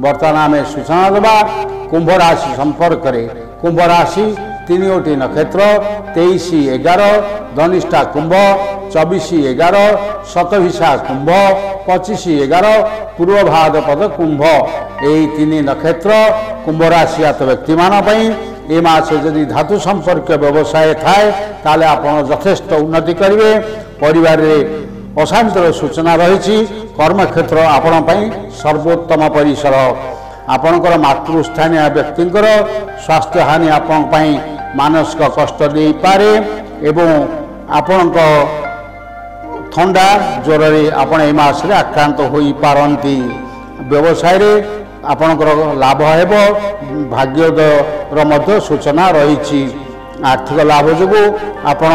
बर्तमान आम सूचना देवा कुंभ राशि संपर्क कुंभ राशि 3 नक्षत्र 23/11 धनिष्ठा कुंभ 24/11 शतभिषा कुंभ 25/11 पूर्व भाद्रपद कुंभ यही 3 नक्षत्र कुंभ राशि आत व्यक्ति ए मास जदि धातु संपर्क व्यवसाय थाए ताले आपण यथेष्ट उन्नति करेंगे परिवार में अशांतिर सूचना रही कर्मक्षेत्र आपण सर्वोत्तम परिसर आपणकर मातृस्थानीय व्यक्तिंकर स्वास्थ्य हानि आपण मानसिक कष्ट दे पारे एवं आपण थंडा ज्वर आपण ए मास आक्रांत हो पारती व्यवसाय आपणकर लाभ हेब भाग्योदयर मध्य सूचना रही आर्थिक लाभ जो आपण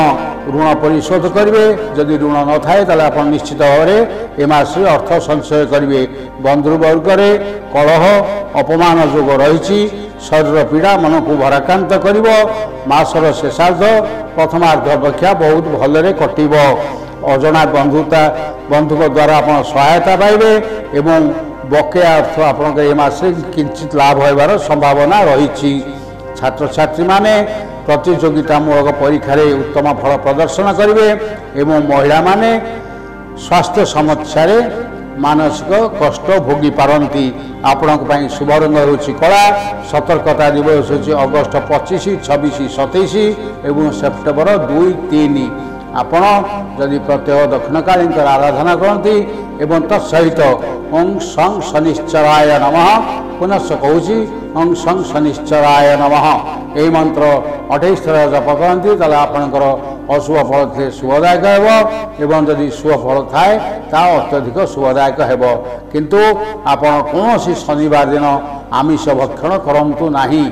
ऋण परिशोध करेंगे जदि ऋण न थाए ताले आपण निश्चित भाव में ए मास अर्थ संचय करेंगे बंधुवर्ग कलह अपमान जोग रही शरीर पीड़ा मन को भराक्रांत कर मासर शेषार्ध प्रथमार्ध अपेक्षा बहुत भलरे कटिब अजना बंधुक द्वारा आप सहायता पाइबे एवं बकेया अर्थ आप किंचित लाभ होबार संभावना रही छात्र छात्री माने प्रतियोगितामूलक परीक्षा उत्तम फल प्रदर्शन करेंगे एवं महिला माने स्वास्थ्य समस्या मानसिक कष्ट भोगी पारती आपण शुभ रंग होची कला सतर्कता दिवस होची अगस्ट 25 26 27 एवं सेप्टेम्बर 2-3 आपण जदि प्रत्येक दक्षिणकाली आराधना करती एवं तत्सहित ओं सं शनिश्चराय नमः पुनश्च कहूँ ओं सं शनिश्चराय नमः यही मंत्र 28 थर जप करती ताले आपणकर अशुभ फल थे शुभदायक एवं जदि शुभ फल थाए ता अत्यधिक शुभदायक हेब किंतु आपण कौन शनिवार दिन आमिष भक्षण करंतु नाही।